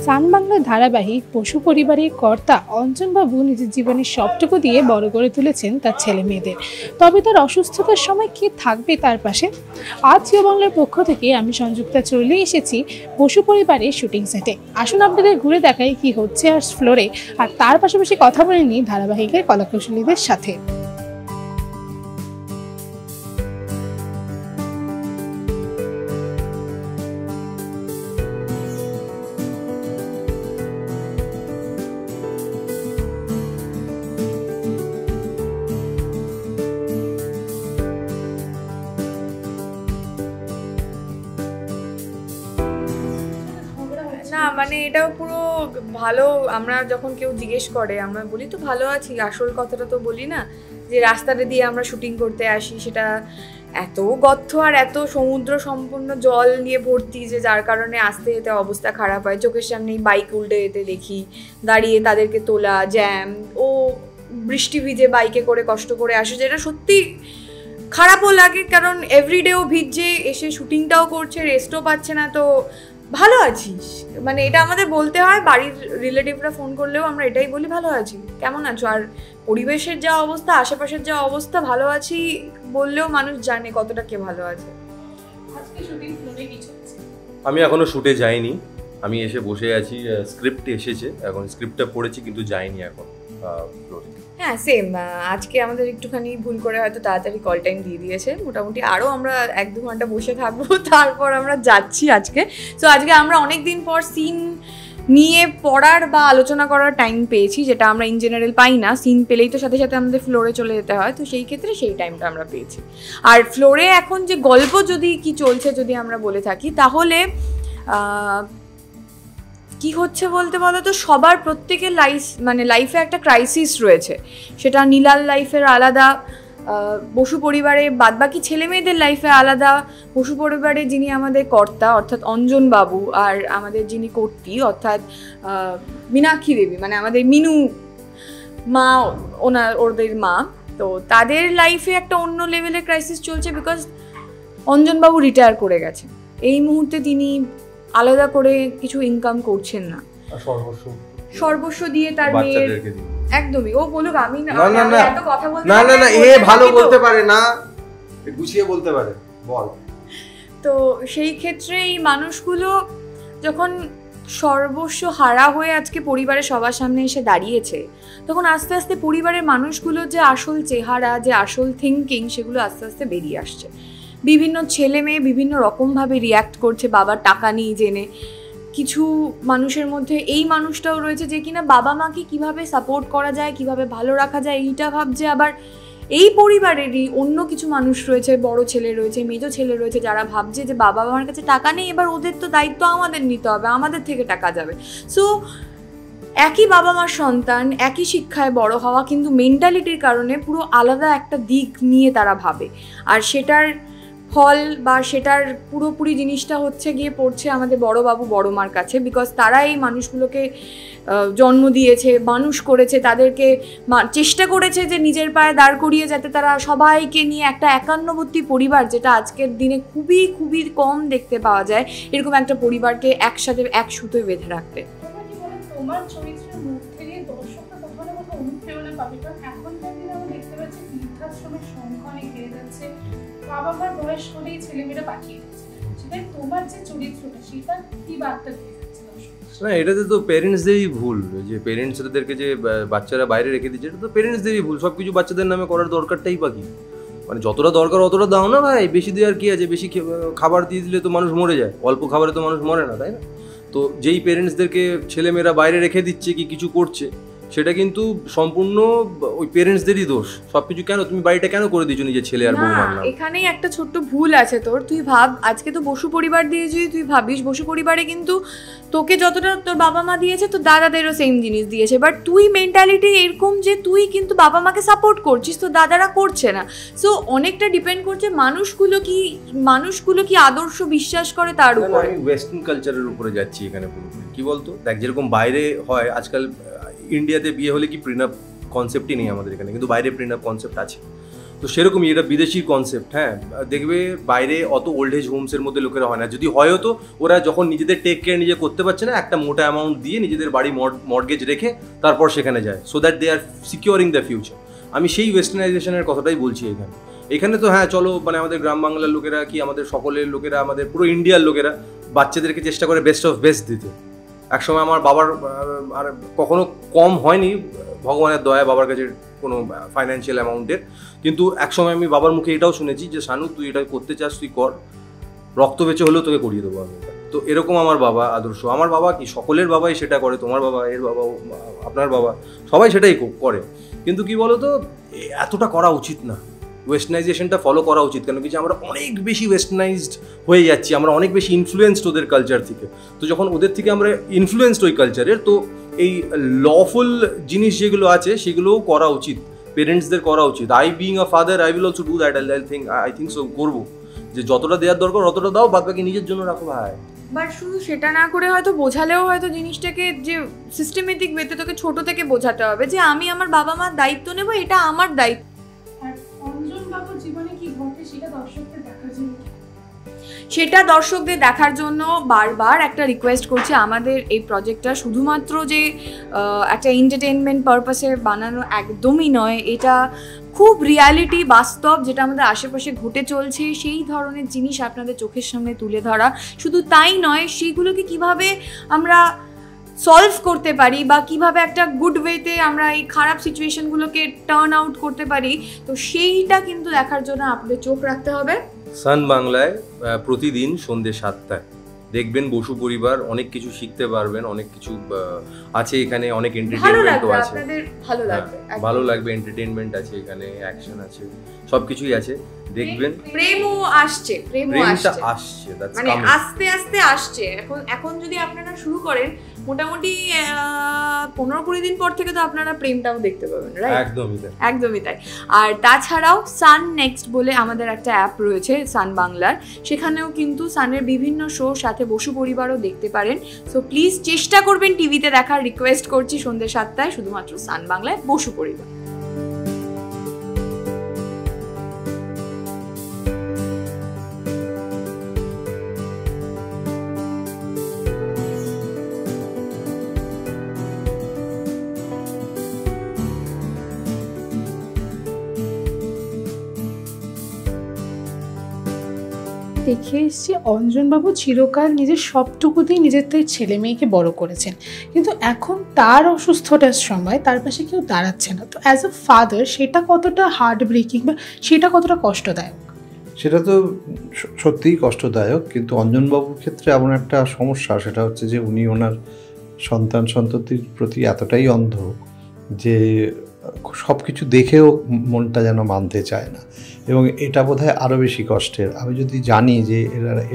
সান বাংলার ধারাবাহিক বসু পরিবারের কর্তা অঞ্জনবাবু নিজের জীবনের সবটুকু দিয়ে বড় করে তুলেছেন তার ছেলে মেয়েদের। তবে তার অসুস্থতার সময় কে থাকবে তার পাশে? আজ জিও বাংলার পক্ষ থেকে আমি সংযুক্তা চলে এসেছি বসু পরিবারের শুটিং সেটে। আসুন আপনাদের ঘুরে দেখাই কি হচ্ছে আর ফ্লোরে, আর তার পাশাপাশি কথা বলে নিই ধারাবাহিকের কলাকুশলীদের সাথে। না মানে এটাও পুরো ভালো। আমরা যখন কেউ জিজ্ঞেস করে আমরা বলি তো ভালো আছি, আসল কথাটা তো বলি না। যে রাস্তাটা দিয়ে আমরা শুটিং করতে আসি সেটা এত গর্ত আর এত সমুদ্র সম্পূর্ণ জল নিয়ে ভর্তি যে যার কারণে আসতে যেতে অবস্থা খারাপ হয়। চোখের সামনেই বাইক উল্টে যেতে দেখি, দাঁড়িয়ে তাদেরকে তোলা, জ্যাম, ও বৃষ্টি ভিজে বাইকে করে কষ্ট করে আসে, যেটা সত্যি খারাপও লাগে কারণ এভরিডে ও ভিজে এসে শুটিংটাও করছে, রেস্টও পাচ্ছে না। তো ভালো আছিস মানে এটা আমাদের বলতে হয়, বাড়ির রিলেটিভরা ফোন করলেও আমরা এটাই বলি ভালো আছি, কেমন আছো। আর পরিবেশের যা অবস্থা, আশেপাশের যা অবস্থা, ভালো আছি বললেও মানুষ জানে কতটা কে ভালো আছে। আমি এখনো শুটে যাইনি, আমি এসে বসে আছি। স্ক্রিপ্ট এসেছে, এখন স্ক্রিপ্টটা পড়েছি কিন্তু যাইনি এখন ফ্লোরে। হ্যাঁ সেম, আজকে আমাদের একটুখানি ভুল করে হয়তো তাড়াতাড়ি কল টাইম দিয়ে দিয়েছে। মোটামুটি আরও আমরা 1-2 ঘন্টা বসে থাকবো, তারপর আমরা যাচ্ছি আজকে। সো আজকে আমরা অনেক দিন পর সিন নিয়ে পড়ার বা আলোচনা করার টাইম পেয়েছি, যেটা আমরা ইন জেনারেল পাই না। সিন পেলেই তো সাথে সাথে আমাদের ফ্লোরে চলে যেতে হয়, তো সেই ক্ষেত্রে সেই টাইমটা আমরা পেয়েছি। আর ফ্লোরে এখন যে গল্প যদি কি চলছে যদি আমরা বলে থাকি, তাহলে কি হচ্ছে বলতে বলো তো, সবার প্রত্যেকের লাইফে একটা ক্রাইসিস রয়েছে। সেটা নীলার লাইফের আলাদা, বসু পরিবারে বাদবাকি ছেলে মেয়েদের লাইফে আলাদা। বসু পরিবারে যিনি আমাদের কর্তা অর্থাৎ অঞ্জনবাবু, আর আমাদের যিনি কর্ত্রী অর্থাৎ মীনাক্ষী দেবী মানে আমাদের মিনু মা, ওদের মা, তো তাদের লাইফে একটা অন্য লেভেলের ক্রাইসিস চলছে। বিকজ অঞ্জনবাবু রিটায়ার করে গেছে, এই মুহূর্তে তিনি আলাদা করে কিছু ইনকাম করছেন না, সর্বস্ব দিয়ে তার মেয়ের একদমই। ও বলুক, আমি এত কথা বলতে না না না, এ ভালো বলতে পারে না, গুছিয়ে বলতে পারে, বল। তো সেই ক্ষেত্রে এই মানুষগুলো যখন সর্বস্ব হারা হয়ে আজকে পরিবারের সবার সামনে এসে দাঁড়িয়েছে, তখন আস্তে আস্তে পরিবারের মানুষগুলোর যে আসল চেহারা, যে আসল থিঙ্কিং, সেগুলো আস্তে আস্তে বেরিয়ে আসছে। বিভিন্ন ছেলে মেয়ে বিভিন্ন রকমভাবে রিয়্যাক্ট করছে বাবার টাকা নিয়ে জেনে। কিছু মানুষের মধ্যে এই মানুষটাও রয়েছে যে কিনা বাবা মাকে কীভাবে সাপোর্ট করা যায়, কিভাবে ভালো রাখা যায় এইটা ভাবছে। আবার এই পরিবারেরই অন্য কিছু মানুষ রয়েছে, বড় ছেলে রয়েছে, মেজো ছেলে রয়েছে, যারা ভাবছে যে বাবা মার কাছে টাকা নেই, এবার ওদের তো দায়িত্ব আমাদের নিতে হবে, আমাদের থেকে টাকা যাবে। সো একই বাবা মার সন্তান, একই শিক্ষায় বড় হওয়া, কিন্তু মেন্টালিটির কারণে পুরো আলাদা একটা দিক নিয়ে তারা ভাবে। আর সেটার ফল বা সেটার পুরোপুরি জিনিসটা হচ্ছে গিয়ে পড়ছে আমাদের বড় বাবু বড় মার কাছে। বিকজ তারা এই মানুষগুলোকে জন্ম দিয়েছে, মানুষ করেছে, তাদেরকে চেষ্টা করেছে যে নিজের পায়ে দাঁড় করিয়ে, যাতে তারা সবাইকে নিয়ে একটা একান্নবর্তী পরিবার, যেটা আজকের দিনে খুবই খুবই কম দেখতে পাওয়া যায়, এরকম একটা পরিবারকে একসাথে এক সুতোয় বেঁধে রাখতে। তোমার চরিত্রের মধ্যে দিয়ে দর্শকরা কোথাও না কোথাও অনুপ্রেরণা পাবে, কারণ এখনকার দিনে আমরা দেখতে পাচ্ছি বৃদ্ধাশ্রমের সংখ্যা অনেক বেড়ে যাচ্ছে, বাবা মার বয়স হলেই ছেলেমেয়েরা পাঠিয়ে দিচ্ছে। সেটাই তোমার যে চরিত্রটা, সেটা কি বার্তা দিয়ে যাচ্ছে দর্শক? না, এটাতে তো প্যারেন্টসদেরই ভুল, যে প্যারেন্টসদেরকে যে বাচ্চারা বাইরে রেখে দিচ্ছে, এটা তো প্যারেন্টসদেরই ভুল। সব কিছু বাচ্চাদের নামে করার দরকারটাই বা কি? মানে যতটা দরকার অতটা দাও না ভাই, বেশি দেওয়ার কি আছে? বেশি খাবার দিয়ে দিলে তো মানুষ মরে যায়, অল্প খাবারে তো মানুষ মরে না, তাই না? তো যেই প্যারেন্টসদেরকে ছেলেমেয়েরা বাইরে রেখে দিচ্ছে কি কিছু করছে, সেটা কিন্তু সম্পূর্ণ ওই প্যারেন্টসদেরই দোষ। সবকিছু কেন তুমি বাড়িটা কেন করে দিয়েছো নিজের ছেলে আর বৌমার নাম? এখানেই একটা ছোট্ট ভুল আছে তোর। তুই ভাব, আজকে তো বসু পরিবার দিয়ে যদি তুই ভাবিস, বসু পরিবারে কিন্তু তোকে যতটা তোর বাবা মা দিয়েছে, তোর দাদাদেরও সেম জিনিস দিয়েছে। বাট তুই মেন্টালিটি এরকম যে তুই কিন্তু বাবা মাকে সাপোর্ট করছিস, তো দাদারা করছে না। সো অনেকটা ডিপেন্ড করছে মানুষগুলো কি আদর্শ বিশ্বাস করে তার উপরে। আমি ওয়েস্টার্ন কালচারের উপরে যাচ্ছি এখানে পুরোপুরি। কি বলতো, দেখ যেরকম বাইরে হয় আজকাল, ইন্ডিয়াতে বিয়ে হলে কি প্রিনাপ কনসেপ্টই নেই আমাদের এখানে, কিন্তু বাইরে প্রিনাপ কনসেপ্ট আছে। তো সেরকমই এটা বিদেশি কনসেপ্ট। হ্যাঁ, দেখবে বাইরে অত ওল্ড এজ হোমসের মধ্যে লোকেরা হয় না, যদি হয়ও তো ওরা যখন নিজেদের টেক কেয়ার নিজে করতে পারছে না, একটা মোটা অ্যামাউন্ট দিয়ে নিজেদের বাড়ি মর্টগেজ রেখে তারপর সেখানে যায়, so that they are securing the future. আমি সেই ওয়েস্টার্নাইজেশনের কথাটাই বলছি এখানে তো হ্যাঁ চলো, মানে আমাদের গ্রাম বাংলার লোকেরা কি আমাদের সকলের লোকেরা, আমাদের পুরো ইন্ডিয়ার লোকেরা বাচ্চাদেরকে চেষ্টা করে বেস্ট অফ বেস্ট দিতে। একসময় আমার বাবার আর কখনো কম হয়নি ভগবানের দয়া বাবার কাছে কোনো ফাইন্যান্সিয়াল অ্যামাউন্টের, কিন্তু একসময় আমি বাবার মুখে এটাও শুনেছি যে শানু তুই এটা করতে চাস তুই কর, রক্ত বেঁচে হলেও তোকে করিয়ে দেবো আমি। তো এরকম আমার বাবা আদর্শ। আমার বাবা কি সকলের বাবাই সেটা করে, তোমার বাবা, এর বাবা, আপনার বাবা, সবাই সেটাই করে। কিন্তু কি বলতো, এতটা করা উচিত না, ওয়েস্টার্নাইজেশনটা ফলো করা উচিত। কেন কি যে আমরা অনেক বেশি ওয়েস্টার্নাইজড হয়ে যাচ্ছি, আমরা অনেক বেশি ইনফ্লুয়েন্সড ওদের কালচার থেকে। তো যখন ওদের থেকে আমরা ইনফ্লুয়েন্সড ওই কালচারের, তো এই লফুল জিনিস যেগুলো আছে সেগুলোও করা উচিত, পেরেন্টসদের করা উচিত। I being a father I will also do that. I think so করবো, যে যতটা দেওয়ার দরকার অতটা দাও, বাদ বাকি নিজের জন্য রাখো ভাই। বাট শুধু সেটা না করে হয়তো বোঝালেও হয়তো জিনিসটাকে যে সিস্টেমেটিক ওয়েতে তোকে ছোট থেকে বোঝাতে হবে যে আমি আমার বাবা মার দায়িত্ব নেব, এটা আমার দায়িত্ব। আর অঞ্জন বাবুর জীবনে কি ঘটে সেটা দর্শকদের দেখার জন্য, সেটা দর্শকদের দেখার জন্য বারবার একটা রিকোয়েস্ট করছি, আমাদের এই প্রজেক্টটা শুধুমাত্র যে একটা এন্টারটেনমেন্ট পারপাসে বানানো একদমই নয়, এটা খুব রিয়ালিটি, বাস্তব, যেটা আমাদের আশেপাশে ঘটে চলছে সেই ধরনের জিনিস আপনাদের চোখের সামনে তুলে ধরা। শুধু তাই নয়, সেইগুলোকে কিভাবে আমরা সলভ করতে পারি বা কিভাবে একটা গুড ওয়েতে আমরা এই খারাপ সিচুয়েশনগুলোকে টার্ন আউট করতে পারি, তো সেইটা কিন্তু দেখার জন্য আপনাদের চোখ রাখতে হবে সান বাংলায়। প্রতিদিন সন্ধ্যে 7টায় দেখবেন বসু পরিবার, অনেক কিছু শিখতে পারবেন, অনেক কিছু আছে এখানে, অনেক এন্টারটেইনমেন্টও আছে, আপনাদের ভালো লাগবে, এন্টারটেইনমেন্ট আছে এখানে, অ্যাকশন আছে, সবকিছুই আছে, দেখবেন। প্রেমও আসছে, মানে আস্তে আস্তে আসছে। এখন যদি আপনারা শুরু করেন, মোটামুটি 15-20 দিন পর থেকে তো আপনারা প্রেমটাও দেখতে পাবেন, রাইট? একদমই তাই। আর তাছাড়াও সান নেক্সট বলে আমাদের একটা অ্যাপ রয়েছে সান বাংলার, সেখানেও কিন্তু সানের বিভিন্ন শো সাথে বসু পরিবারও দেখতে পারেন। সো প্লিজ চেষ্টা করবেন টিভিতে দেখার, রিকোয়েস্ট করছি, সন্ধ্যে 7টায় শুধুমাত্র সান বাংলায় বসু পরিবার। দেখে এসছি অঞ্জনবাবু চিরকাল নিজের সবটুকু দিয়ে নিজের ছেলে মেয়েকে বড় করেছেন, কিন্তু এখন তার অসুস্থতার সময় তার পাশে কেউ দাঁড়াচ্ছে না। তো অ্যাজ আ ফাদার সেটা কতটা হার্ট ব্রেকিং বা সেটা কতটা কষ্টদায়ক? সেটা তো সত্যিই কষ্টদায়ক, কিন্তু অঞ্জনবাবুর ক্ষেত্রে এমন একটা সমস্যা, সেটা হচ্ছে যে উনি ওনার সন্ততির প্রতি এতটাই অন্ধ যে সব কিছু দেখেও মনটা যেন মানতে চায় না, এবং এটা বোধহয় আরও বেশি কষ্টের। আমি যদি জানি যে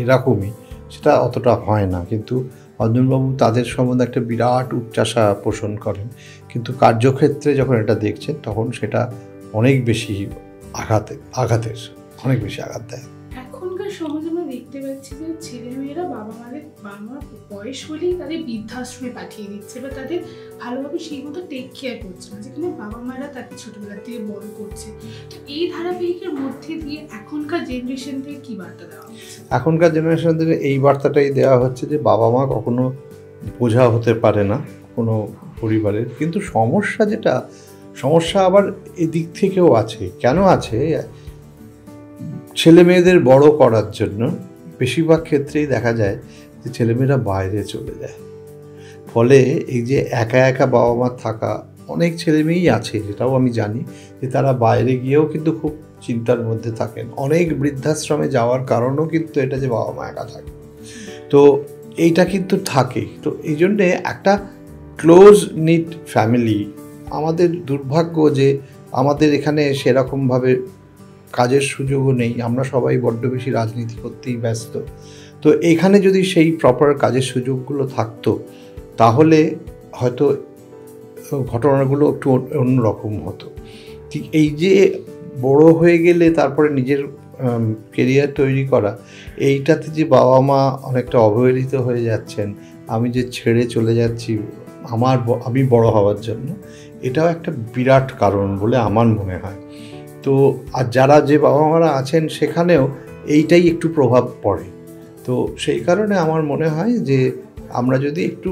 এরকমই, সেটা অতটা হয় না, কিন্তু অঞ্জনবাবু তাদের সম্বন্ধে একটা বিরাট উচ্চাসা পোষণ করেন, কিন্তু কার্যক্ষেত্রে যখন এটা দেখছেন তখন সেটা অনেক বেশি আঘাতের অনেক বেশি আঘাত দেয়। এখনকার সমাজে আমরা দেখতে পাচ্ছি যে ছেলেমেয়েরা বাবা মার বয়স হলেই তাদের বৃদ্ধাশ্রমে পাঠিয়ে দিচ্ছে বা তাদের ভালোভাবে সেই মতো টেক কেয়ার করছে না, যেখানে বাবা মারা তাকে ছোটবেলা থেকে বড় করছে। তো এই ধারাবাহিকের মধ্যে দিয়ে এখনকার জেনারেশন থেকে কি বার্তা দেওয়া হচ্ছে? এখনকার জেনারেশন থেকে এই বার্তাটাই দেওয়া হচ্ছে যে বাবা মা কখনো বোঝা হতে পারে না কোনো পরিবারের, কিন্তু সমস্যা আবার এদিক থেকেও আছে। কেন আছে? ছেলে মেয়েদের বড় করার জন্য বেশিরভাগ ক্ষেত্রেই দেখা যায় যে ছেলেমেয়েরা বাইরে চলে যায়, ফলে এই যে একা একা বাবা মা থাকা, অনেক ছেলেমেয়েই আছে, যেটাও আমি জানি, যে তারা বাইরে গিয়েও কিন্তু খুব চিন্তার মধ্যে থাকেন। অনেক বৃদ্ধাশ্রমে যাওয়ার কারণও কিন্তু এটা যে বাবা মা একা থাকে, তো এইটা কিন্তু থাকে। তো এই জন্যে একটা ক্লোজ নিট ফ্যামিলি, আমাদের দুর্ভাগ্য যে আমাদের এখানে সেরকমভাবে কাজের সুযোগও নেই, আমরা সবাই বড্ড বেশি রাজনীতি করতেই ব্যস্ত। তো এখানে যদি সেই প্রপার কাজের সুযোগগুলো থাকতো তাহলে হয়তো ঘটনাগুলো একটু অন্যরকম হতো। ঠিক এই যে বড় হয়ে গেলে তারপরে নিজের কেরিয়ার তৈরি করা, এইটাতে যে বাবা মা অনেকটা অবহেলিত হয়ে যাচ্ছেন, আমি যে ছেড়ে চলে যাচ্ছি আমি বড় হওয়ার জন্য, এটাও একটা বিরাট কারণ বলে আমার মনে হয়। তো তো আর যারা যে বাবা মারা আছেন সেখানেও এইটাই একটু প্রভাব পড়ে। তো সেই কারণে আমার মনে হয় যে আমরা যদি একটু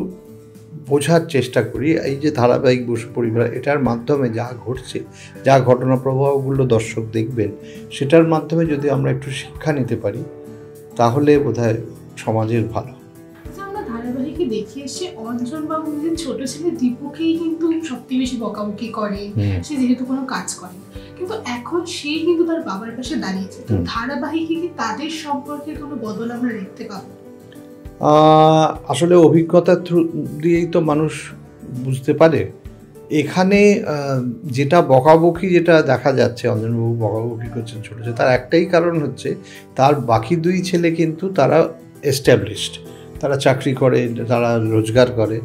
বোঝার চেষ্টা করি, এই যে ধারাবাহিক বসু পরিবার, এটার মাধ্যমে যা ঘটছে, যা ঘটনা প্রবাহগুলো দর্শক দেখবেন, সেটার মাধ্যমে যদি আমরা একটু শিক্ষা নিতে পারি তাহলে বোধহয় সমাজের ভালো। আমরা ধারাবাহিকে দেখে এসে অঞ্জন বাবু নিজের ছোট ছেলে দীপুকেই কিন্তু সবথেকে বেশি বকাবকি করে, সে যেহেতু কোনো কাজ করে, কিন্তু এখন সেই কিন্তু তার বাবার পাশে দাঁড়িয়েছে। তো ধারাবাহিকে কি তাদের সম্পর্কে কোনো বদল আমরা দেখতে পাবো? আসলে অভিজ্ঞতার থ্রু দিয়েই তো মানুষ বুঝতে পারে। এখানে যেটা বকাবকি যেটা দেখা যাচ্ছে, অঞ্জনবাবু বকাবকি করছেন ছোটো ছেলে, তার একটাই কারণ হচ্ছে তার বাকি দুই ছেলে কিন্তু তারা এস্টাবলিশড, তারা চাকরি করে, তারা রোজগার করে,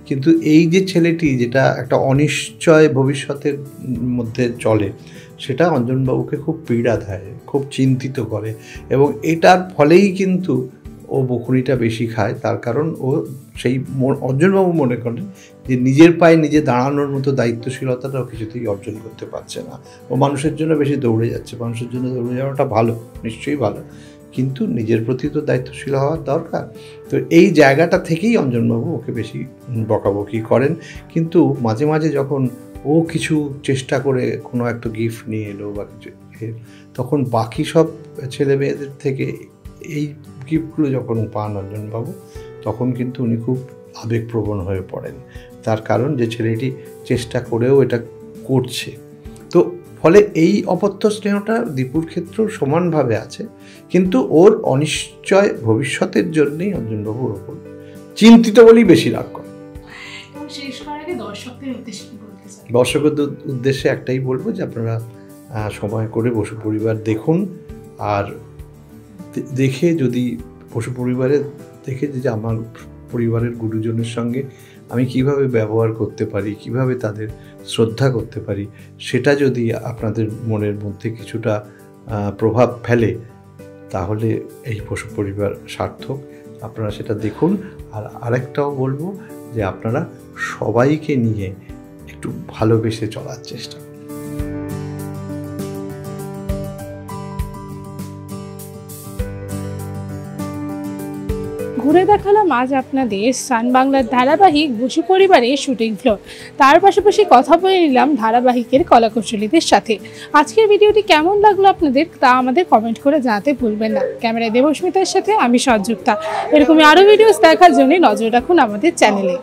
কিন্তু এই যে ছেলেটি যেটা একটা অনিশ্চয় ভবিষ্যতের মধ্যে চলে, সেটা অঞ্জনবাবুকে খুব পীড়া দেয়, খুব চিন্তিত করে, এবং এটার ফলেই কিন্তু ও বকুনিটা বেশি খায়। তার কারণ ও সেই অঞ্জনবাবু মনে করেন যে নিজের পায়ে নিজে দাঁড়ানোর মতো দায়িত্বশীলতাটাও কিছুতেই অর্জন করতে পারছে না। ও মানুষের জন্য বেশি দৌড়ে যাচ্ছে। মানুষের জন্য দৌড়ে যাওয়াটা ভালো, নিশ্চয়ই ভালো, কিন্তু নিজের প্রতি তো দায়িত্বশীল হওয়ার দরকার। তো এই জায়গাটা থেকেই অঞ্জনবাবু ওকে বেশি বকাবকি করেন। কিন্তু মাঝে মাঝে যখন ও কিছু চেষ্টা করে কোনো একটা গিফট নিয়ে এলো বা কিছু, তখন বাকি সব ছেলে মেয়েদের থেকে এই গিফটগুলো যখন পান অঞ্জনবাবু, তখন কিন্তু উনি খুব আবেগপ্রবণ হয়ে পড়েন। তার কারণ যে ছেলেটি চেষ্টা করেও এটা করছে। তো ফলে এই অপত্য স্নেহটা দীপুর ক্ষেত্রেও সমানভাবে আছে, কিন্তু ওর অনিশ্চয় ভবিষ্যতের জন্যই অঞ্জনবাবুর ওপর চিন্তিত বলেই বেশি রাগ করে। দর্শকদের উদ্দেশ্যে একটাই বলবো যে আপনারা সময় করে বসু পরিবার দেখুন, আর দেখে যদি বসু পরিবারে দেখে যে আমার পরিবারের গুরুজনের সঙ্গে আমি কিভাবে ব্যবহার করতে পারি, কিভাবে তাদের শ্রদ্ধা করতে পারি, সেটা যদি আপনাদের মনের মধ্যে কিছুটা প্রভাব ফেলে, তাহলে এই বসু পরিবার সার্থক। আপনারা সেটা দেখুন। আর আরেকটাও বলবো যে আপনারা সবাইকে নিয়ে একটু ভালোবেসে চলার চেষ্টা করুন। ঘুরে দেখালাম আজ আপনাদের সান বাংলার ধারাবাহিক বসু পরিবারের শুটিং ফ্লোর। তার পাশাপাশি কথা বলে নিলাম ধারাবাহিকের কলাকুশলীদের সাথে। আজকের ভিডিওটি কেমন লাগলো আপনাদের তা আমাদের কমেন্ট করে জানাতে ভুলবেন না। ক্যামেরায় দেবস্মিতার সাথে আমি সঞ্জুক্তা। এরকমই আরও ভিডিওস দেখার জন্য নজর রাখুন আমাদের চ্যানেলে।